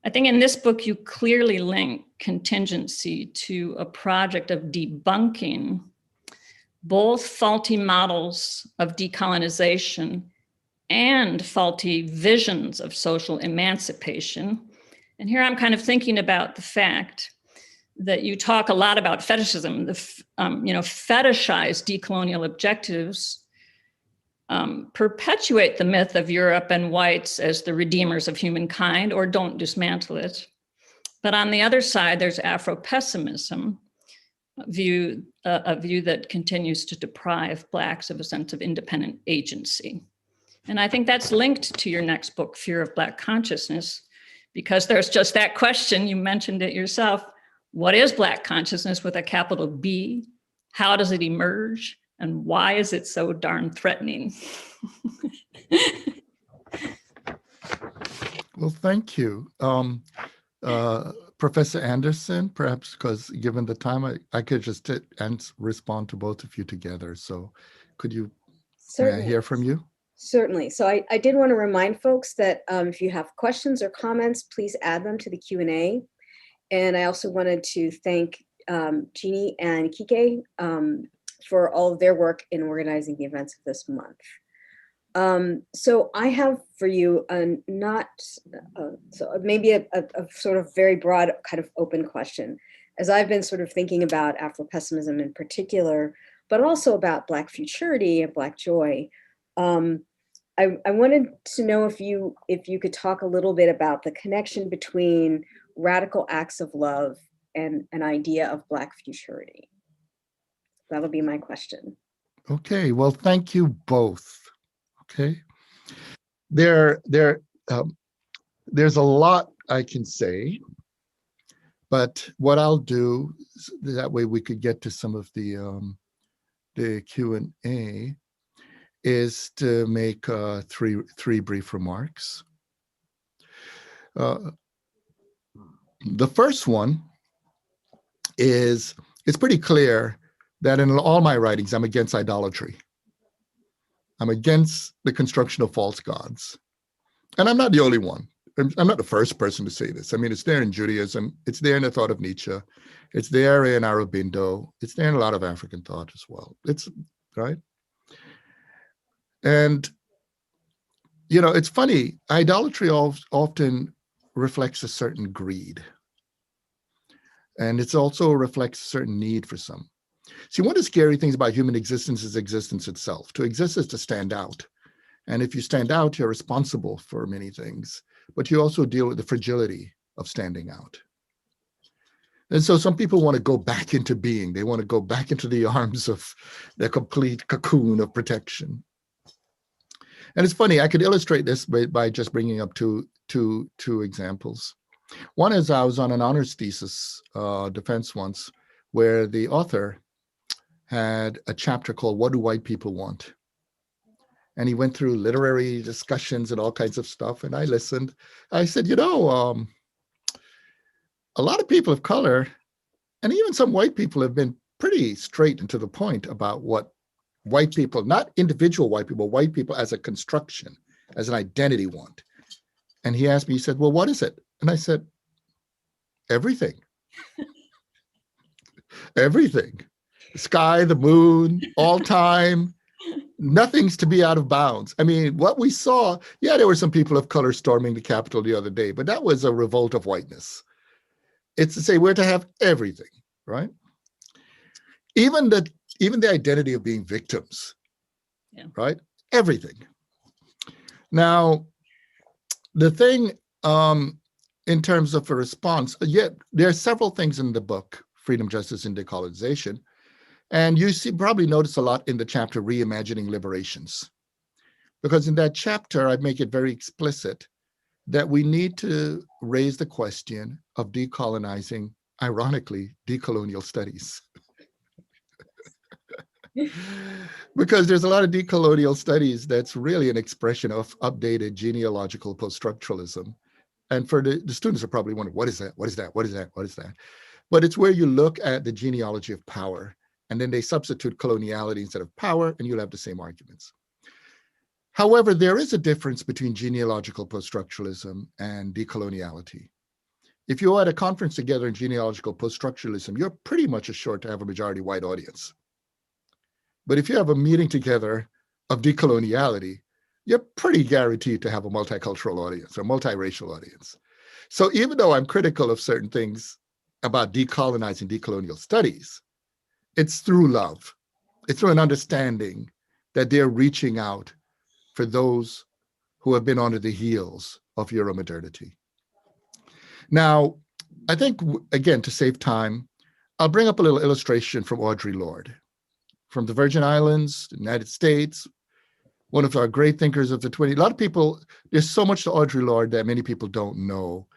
I think in this book, you clearly link contingency to a project of debunking both faulty models of decolonization and faulty visions of social emancipation. And here I'm kind of thinking about the fact that you talk a lot about fetishism, fetishized decolonial objectives perpetuate the myth of Europe and whites as the redeemers of humankind, or don't dismantle it. But on the other side, there's Afro-pessimism, a view that continues to deprive Blacks of a sense of independent agency. And I think that's linked to your next book, Fear of Black Consciousness, because there's just that question, you mentioned it yourself: what is Black consciousness with a capital B? How does it emerge? And why is it so darn threatening? Well, thank you. Professor Anderson, perhaps because given the time, I could just respond to both of you together. So could you, may I hear from you? Certainly. So I did want to remind folks that if you have questions or comments, please add them to the Q&A. And I also wanted to thank Jeannie and Kike for all of their work in organizing the events of this month. So I have for you maybe a sort of very broad kind of open question. As I've been sort of thinking about Afro-pessimism in particular, but also about Black futurity and Black joy, I wanted to know if you could talk a little bit about the connection between radical acts of love and an idea of Black futurity. That'll be my question. Okay, well, thank you both. Okay, there's a lot I can say, but what I'll do, that way we could get to some of the Q&A, is to make three brief remarks. The first one is, it's pretty clear that in all my writings, I'm against idolatry. I'm against the construction of false gods. And I'm not the only one. I'm not the first person to say this. I mean, it's there in Judaism. It's there in the thought of Nietzsche. It's there in Aurobindo. It's there in a lot of African thought as well. It's, right? And, you know, it's funny. Idolatry often reflects a certain greed. And it also reflects a certain need for some. See, one of the scary things about human existence is existence itself. To exist is to stand out. And if you stand out, you're responsible for many things, but you also deal with the fragility of standing out. And so some people want to go back into being. They want to go back into the arms of their complete cocoon of protection. And it's funny, I could illustrate this by just bringing up two examples. One is I was on an honors thesis defense once, where the author had a chapter called What Do White People Want? And he went through literary discussions and all kinds of stuff. And I listened. I said, you know, a lot of people of color, and even some white people, have been pretty straight and to the point about what white people, not individual white people, white people as a construction, as an identity want. And he asked me, he said, well, what is it? And I said, everything. Everything. The sky, the moon, all time, nothing's to be out of bounds. I mean, what we saw, yeah, there were some people of color storming the Capitol the other day, but that was a revolt of whiteness. It's to say we're to have everything, right? Even the identity of being victims, yeah. Right? Everything. Now, the thing in terms of a response, yet there are several things in the book, Freedom, Justice, and Decolonization. And you probably notice a lot in the chapter, Reimagining Liberations. Because in that chapter, I make it very explicit that we need to raise the question of decolonizing, ironically, decolonial studies. Because there's a lot of decolonial studies that's really an expression of updated genealogical post-structuralism. And for the students are probably wondering, what is that? What is that? What is that? What is that? But it's where you look at the genealogy of power, and then they substitute coloniality instead of power, and you'll have the same arguments. However, there is a difference between genealogical post-structuralism and decoloniality. If you're at a conference together in genealogical post-structuralism, you're pretty much assured to have a majority white audience. But if you have a meeting together of decoloniality, you're pretty guaranteed to have a multicultural audience or multiracial audience. So even though I'm critical of certain things about decolonizing decolonial studies, it's through love. It's through an understanding that they're reaching out for those who have been under the heels of Euromodernity. Now, I think, again, to save time, I'll bring up a little illustration from Audre Lorde, from the Virgin Islands, the United States, one of our great thinkers of the 20s. A lot of people, there's so much to Audre Lorde that many people don't know,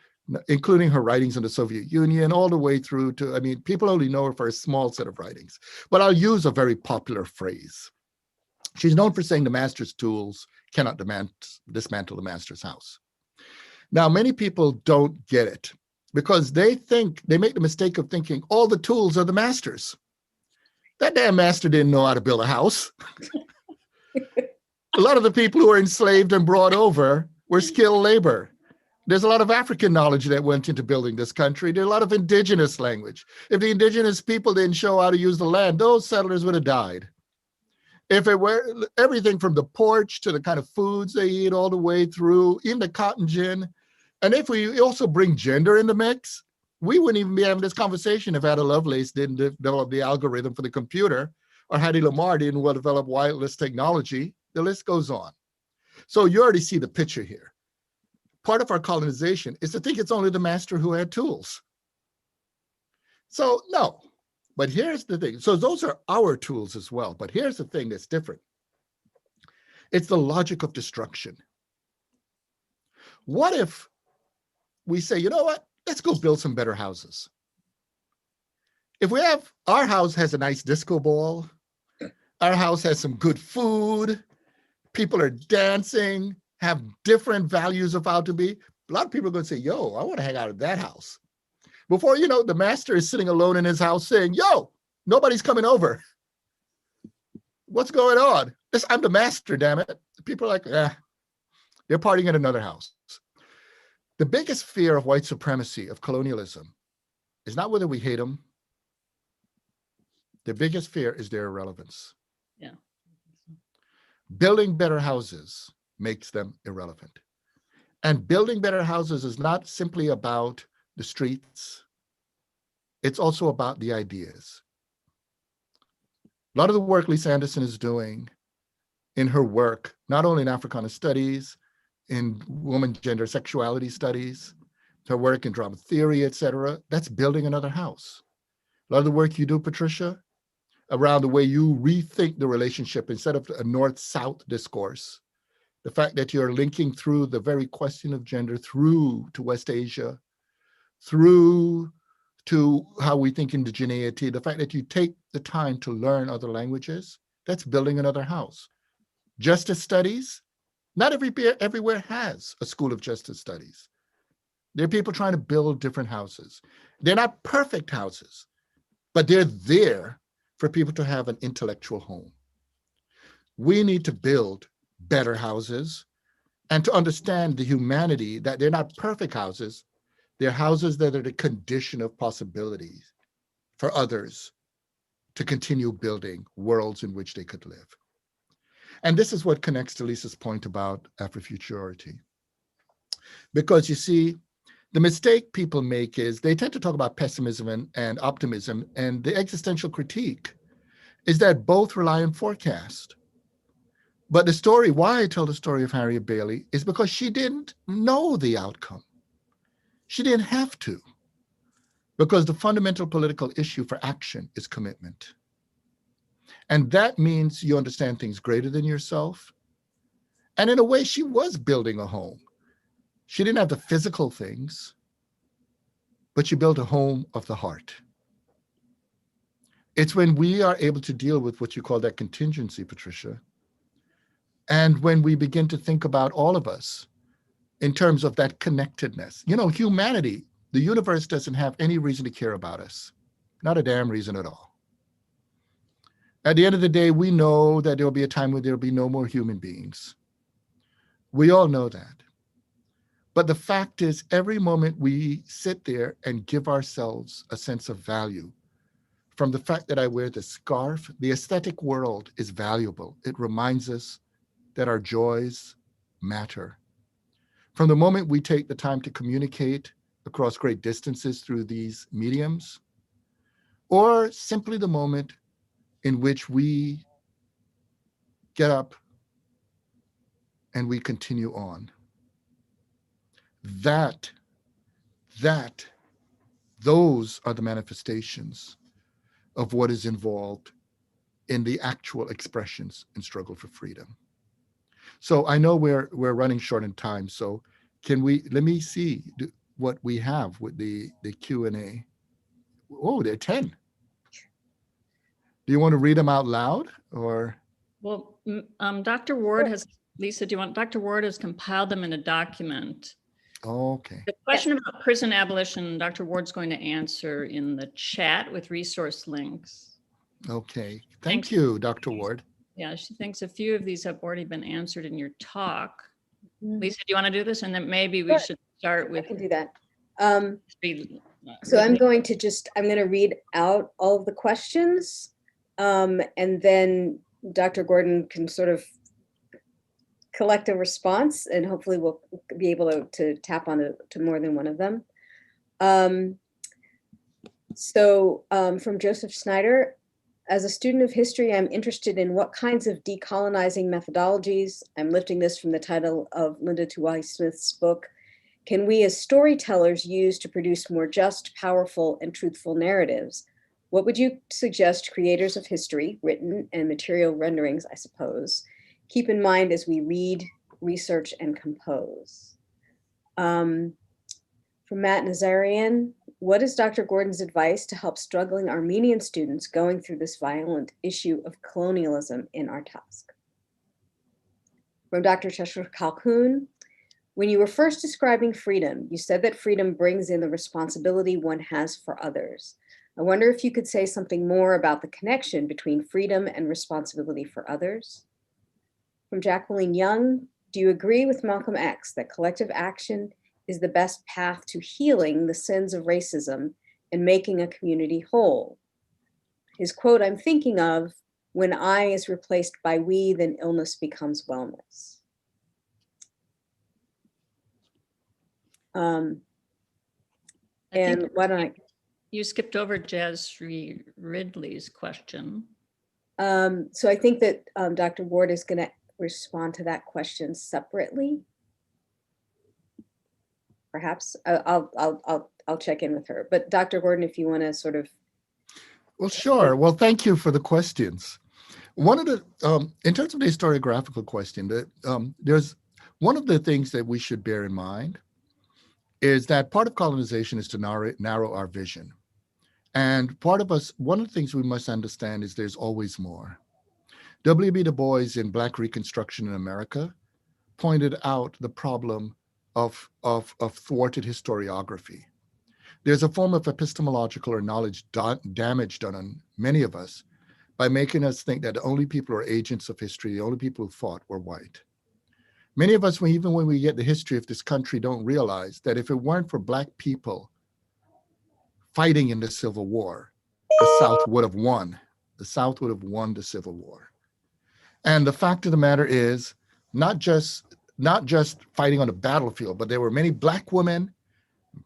including her writings on the Soviet Union, all the way through to, I mean, people only know her for a small set of writings. But I'll use a very popular phrase. She's known for saying the master's tools cannot dismantle the master's house. Now, many people don't get it because they make the mistake of thinking all the tools are the master's. That damn master didn't know how to build a house. A lot of the people who were enslaved and brought over were skilled labor. There's a lot of African knowledge that went into building this country. There's a lot of indigenous language. If the indigenous people didn't show how to use the land, those settlers would have died. If it were everything from the porch to the kind of foods they eat all the way through, even the cotton gin. And if we also bring gender in the mix, we wouldn't even be having this conversation if Ada Lovelace didn't develop the algorithm for the computer, or Hattie Lamar didn't develop wireless technology. The list goes on. So you already see the picture here. Part of our colonization is to think it's only the master who had tools. So no, but here's the thing. So those are our tools as well. But here's the thing that's different. It's the logic of destruction. What if we say, you know what? Let's go build some better houses. If we have, our house has a nice disco ball, our house has some good food, people are dancing, have different values of how to be. A lot of people are going to say, yo, I want to hang out at that house. Before you know, the master is sitting alone in his house saying, yo, nobody's coming over. What's going on? I'm the master, damn it. People are like, they're partying at another house. The biggest fear of white supremacy, of colonialism, is not whether we hate them. The biggest fear is their irrelevance. Yeah. Building better houses makes them irrelevant. And building better houses is not simply about the streets. It's also about the ideas. A lot of the work Lisa Anderson is doing in her work, not only in Africana studies, in woman, gender, sexuality studies, her work in drama theory, et cetera, that's building another house. A lot of the work you do, Patricia, around the way you rethink the relationship instead of a north-south discourse, the fact that you're linking through the very question of gender through to West Asia, through to how we think indigeneity, the fact that you take the time to learn other languages, that's building another house. Justice studies, not everywhere has a school of justice studies. There are people trying to build different houses. They're not perfect houses, but they're there for people to have an intellectual home. We need to build better houses and to understand the humanity that they're not perfect houses. They're houses that are the condition of possibilities for others to continue building worlds in which they could live. And this is what connects to Lisa's point about Afrofuturity. Because you see, the mistake people make is they tend to talk about pessimism and optimism, and the existential critique is that both rely on forecast. But the story, why I tell the story of Harriet Bailey, is because she didn't know the outcome. She didn't have to, because the fundamental political issue for action is commitment. And that means you understand things greater than yourself. And in a way, she was building a home. She didn't have the physical things, but she built a home of the heart. It's when we are able to deal with what you call that contingency, Patricia, and when we begin to think about all of us in terms of that connectedness. You know, humanity, the universe doesn't have any reason to care about us. Not a damn reason at all. At the end of the day, we know that there'll be a time when there'll be no more human beings. We all know that. But the fact is, every moment we sit there and give ourselves a sense of value, from the fact that I wear the scarf, the aesthetic world is valuable. It reminds us that our joys matter. From the moment we take the time to communicate across great distances through these mediums, or simply the moment in which we get up and we continue on. Those are the manifestations of what is involved in the actual expressions in struggle for freedom. So I know we're running short in time, so let me see what we have with the Q&A. Oh, there are 10. Do you want to read them out loud, or? Well, Dr. Ward has, Lisa, Dr. Ward has compiled them in a document. Okay. The question about prison abolition, Dr. Ward's going to answer in the chat with resource links. Okay. Thank you, Dr. Ward. Yeah, she thinks a few of these have already been answered in your talk. Lisa, do you want to do this? And then maybe we should start with. I can do that. So I'm going to read out all of the questions, and then Dr. Gordon can sort of collect a response, and hopefully we'll be able to tap on to more than one of them. From Joseph Snyder, as a student of history, I'm interested in what kinds of decolonizing methodologies, I'm lifting this from the title of Linda Tuwahi-Smith's book, can we as storytellers use to produce more just, powerful, and truthful narratives? What would you suggest creators of history, written and material renderings, I suppose, keep in mind as we read, research, and compose? From Matt Nazarian, what is Dr. Gordon's advice to help struggling Armenian students going through this violent issue of colonialism in our task? From Dr. Cheshire Calhoun, when you were first describing freedom, you said that freedom brings in the responsibility one has for others. I wonder if you could say something more about the connection between freedom and responsibility for others. From Jacqueline Young, do you agree with Malcolm X that collective action is the best path to healing the sins of racism and making a community whole? His quote I'm thinking of, when I is replaced by we, then illness becomes wellness. And why don't I? You skipped over Jazz Ridley's question. So I think that Dr. Ward is going to respond to that question separately. Perhaps I'll check in with her. But Dr. Gordon, if you want to sort of. Well, sure. Well, thank you for the questions. One of the, in terms of the historiographical question, there's one of the things that we should bear in mind is that part of colonization is to narrow our vision. And one of the things we must understand is there's always more. W.B. Du Bois in Black Reconstruction in America pointed out the problem of thwarted historiography. There's a form of epistemological or knowledge damage done on many of us by making us think that the only people who are agents of history, the only people who fought were white. Many of us, even when we get the history of this country, don't realize that if it weren't for Black people fighting in the Civil War, the South would have won. The South would have won the Civil War. And the fact of the matter is, not just fighting on the battlefield, but there were many Black women,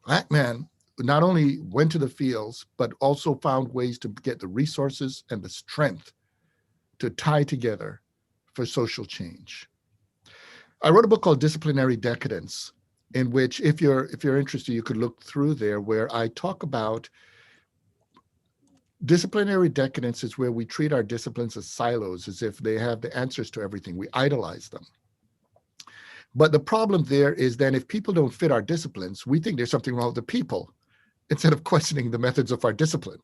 Black men, who not only went to the fields, but also found ways to get the resources and the strength to tie together for social change. I wrote a book called Disciplinary Decadence, in which, if you're interested, you could look through there, where I talk about disciplinary decadence is where we treat our disciplines as silos, as if they have the answers to everything. We idolize them. But the problem there is then if people don't fit our disciplines, we think there's something wrong with the people instead of questioning the methods of our discipline.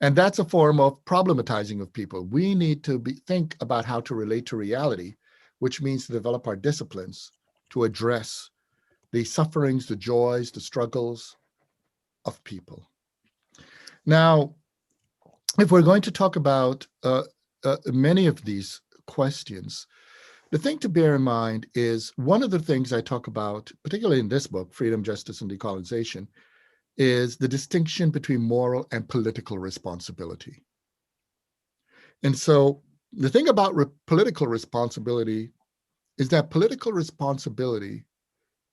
And that's a form of problematizing of people. We need to think about how to relate to reality, which means to develop our disciplines to address the sufferings, the joys, the struggles of people. Now, if we're going to talk about many of these questions, the thing to bear in mind is one of the things I talk about, particularly in this book, Freedom, Justice, and Decolonization, is the distinction between moral and political responsibility. And so the thing about political responsibility is that political responsibility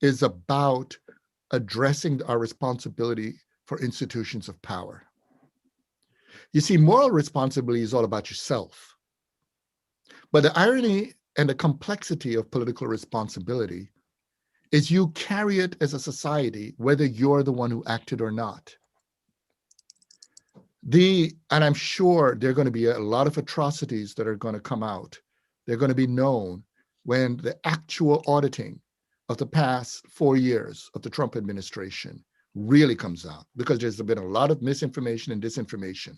is about addressing our responsibility for institutions of power. You see, moral responsibility is all about yourself. But the irony and the complexity of political responsibility is you carry it as a society, whether you're the one who acted or not. And I'm sure there are going to be a lot of atrocities that are going to come out. They're going to be known when the actual auditing of the past 4 years of the Trump administration really comes out, because there's been a lot of misinformation and disinformation.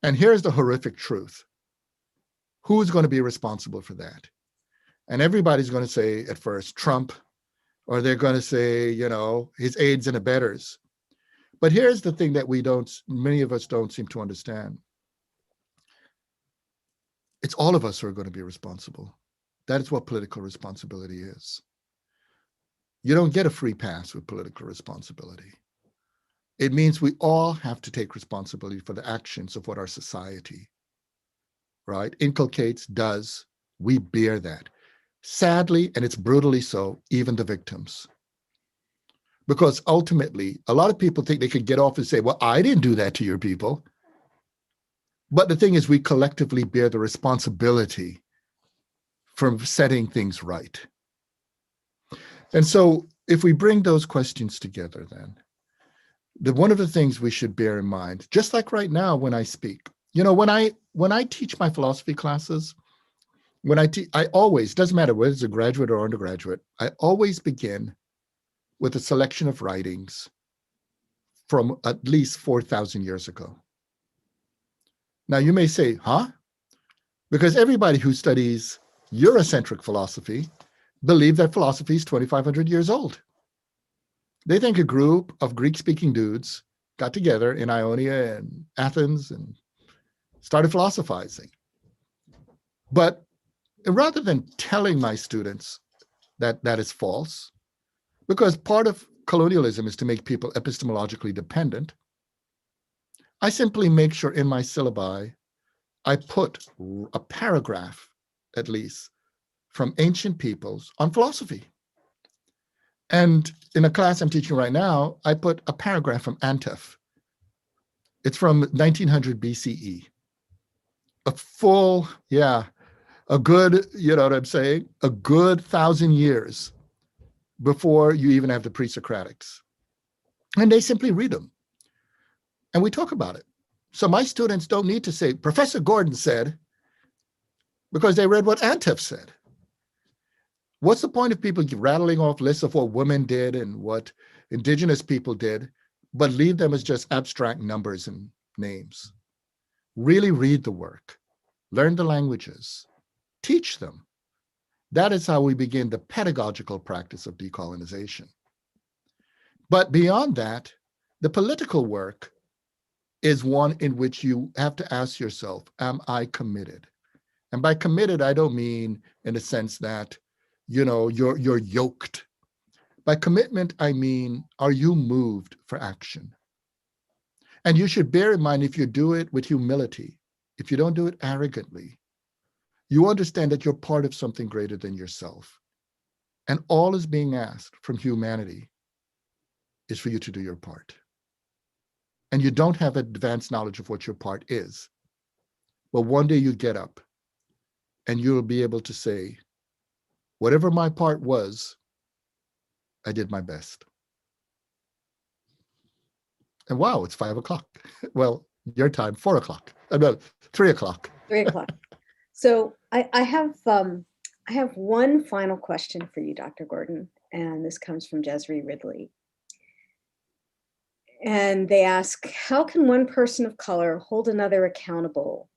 And here's the horrific truth. Who's going to be responsible for that? And everybody's going to say at first, Trump, or they're going to say, you know, his aides and abettors. But here's the thing that many of us don't seem to understand. It's all of us who are going to be responsible. That is what political responsibility is. You don't get a free pass with political responsibility. It means we all have to take responsibility for the actions of what our society, right, inculcates, does. We bear that. Sadly, and it's brutally so, even the victims. Because ultimately, a lot of people think they could get off and say, well, I didn't do that to your people. But the thing is, we collectively bear the responsibility for setting things right. And so if we bring those questions together, then, one of the things we should bear in mind, just like right now when I speak, you know, when I teach my philosophy classes, I always, doesn't matter whether it's a graduate or undergraduate, I always begin with a selection of writings from at least 4,000 years ago. Now you may say, huh? Because everybody who studies Eurocentric philosophy believe that philosophy is 2,500 years old. They think a group of Greek-speaking dudes got together in Ionia and Athens and started philosophizing. But rather than telling my students that that is false, because part of colonialism is to make people epistemologically dependent, I simply make sure in my syllabi, I put a paragraph, at least, from ancient peoples on philosophy. And in a class I'm teaching right now, I put a paragraph from Antef. It's from 1900 BCE. A full, a good, you know what I'm saying? A good 1,000 years before you even have the pre-Socratics. And they simply read them. And we talk about it. So my students don't need to say, Professor Gordon said, because they read what Antef said. What's the point of people rattling off lists of what women did and what indigenous people did, but leave them as just abstract numbers and names? Really read the work, learn the languages, teach them. That is how we begin the pedagogical practice of decolonization. But beyond that, the political work is one in which you have to ask yourself, am I committed? And by committed, I don't mean in the sense that, you know, you're yoked. By commitment, I mean, are you moved for action? And you should bear in mind, if you do it with humility, if you don't do it arrogantly, you understand that you're part of something greater than yourself. And all is being asked from humanity is for you to do your part. And you don't have advanced knowledge of what your part is. But one day you get up and you'll be able to say, whatever my part was, I did my best. And wow, it's 5 o'clock. Well, your time, 4 o'clock. No, 3 o'clock. 3 o'clock. So I have one final question for you, Dr. Gordon, and this comes from Jesri Ridley. And they ask, how can one person of color hold another accountable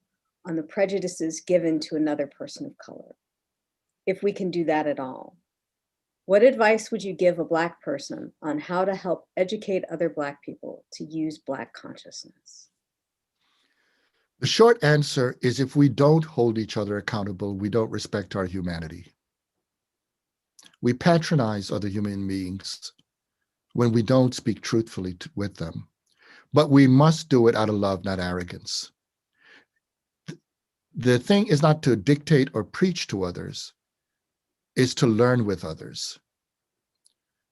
on the prejudices given to another person of color, if we can do that at all? What advice would you give a Black person on how to help educate other Black people to use Black consciousness? The short answer is, if we don't hold each other accountable, we don't respect our humanity. We patronize other human beings when we don't speak truthfully with them. But we must do it out of love, not arrogance. The thing is not to dictate or preach to others, is to learn with others.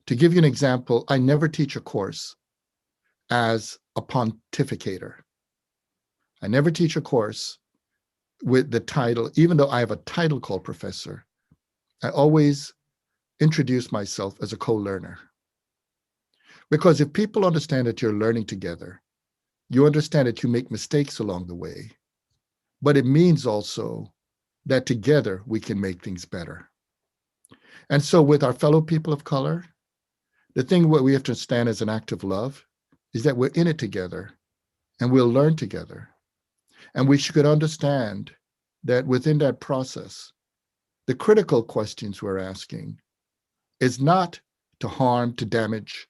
To give you an example, I never teach a course as a pontificator. I never teach a course with the title, even though I have a title called professor. I always introduce myself as a co-learner. Because if people understand that you're learning together, you understand that you make mistakes along the way, but it means also that together we can make things better. And so with our fellow people of color, the thing what we have to understand as an act of love is that we're in it together and we'll learn together. And we should understand that within that process, the critical questions we're asking is not to harm, to damage,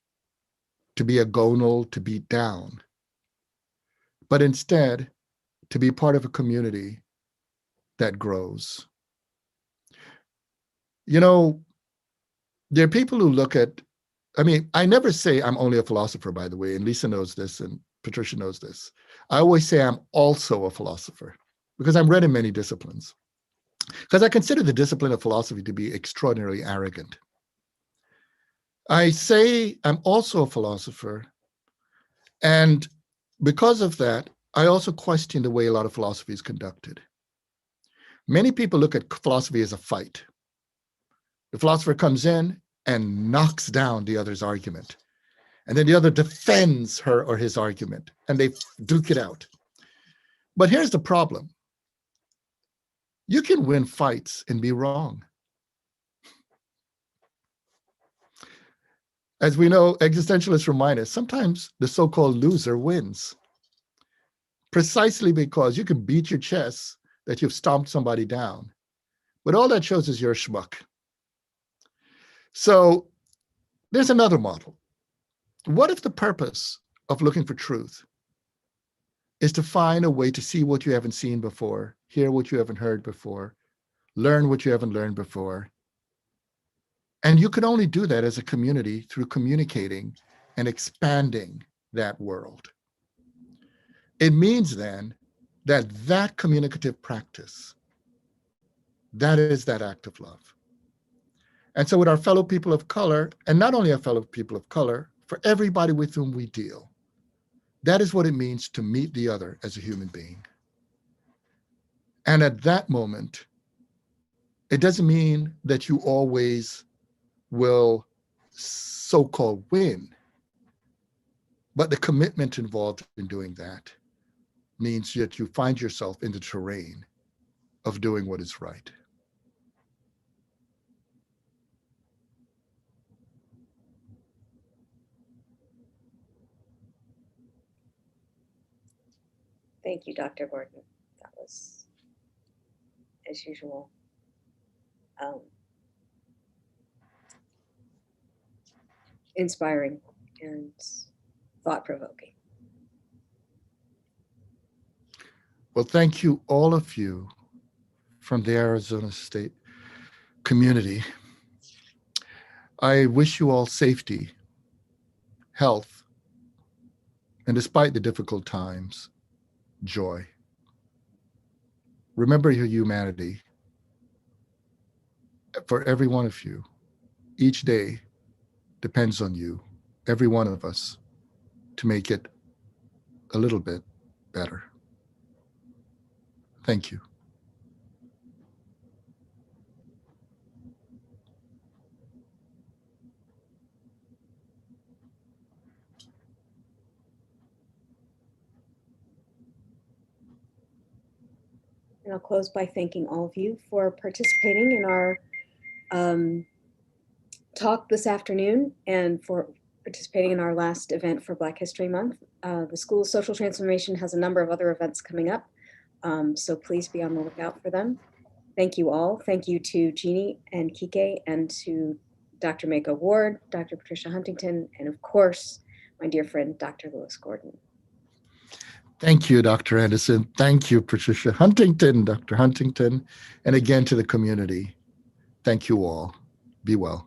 to be agonal, to beat down, but instead to be part of a community that grows. You know, there are people who look at, I mean, I never say I'm only a philosopher, by the way, and Lisa knows this and Patricia knows this. I always say I'm also a philosopher because I'm read in many disciplines. Because I consider the discipline of philosophy to be extraordinarily arrogant. I say I'm also a philosopher, and because of that, I also question the way a lot of philosophy is conducted. Many people look at philosophy as a fight. The philosopher comes in and knocks down the other's argument, and then the other defends her or his argument, and they duke it out. But here's the problem. You can win fights and be wrong. As we know, existentialists remind us, sometimes the so-called loser wins. Precisely because you can beat your chest that you've stomped somebody down, but all that shows is you're a schmuck. So there's another model. What if the purpose of looking for truth is to find a way to see what you haven't seen before, hear what you haven't heard before, learn what you haven't learned before? And you can only do that as a community through communicating and expanding that world. It means then that that communicative practice, that is that act of love. And so with our fellow people of color, and not only our fellow people of color, for everybody with whom we deal, that is what it means to meet the other as a human being. And at that moment, it doesn't mean that you always will so-called win, but the commitment involved in doing that means that you find yourself in the terrain of doing what is right. Thank you, Dr. Gordon. That was, as usual, inspiring and thought-provoking. Well, thank you, all of you from the Arizona State community. I wish you all safety, health, and despite the difficult times, joy. Remember your humanity. For every one of you, each day depends on you, every one of us, to make it a little bit better. Thank you. And I'll close by thanking all of you for participating in our talk this afternoon and for participating in our last event for Black History Month. The School of Social Transformation has a number of other events coming up, so please be on the lookout for them. Thank you all. Thank you to Jeannie and Kike, and to Dr. Mako Ward, Dr. Patricia Huntington, and of course, my dear friend, Dr. Lewis Gordon. Thank you, Dr. Anderson. Thank you, Patricia Huntington, Dr. Huntington, and again to the community. Thank you all. Be well.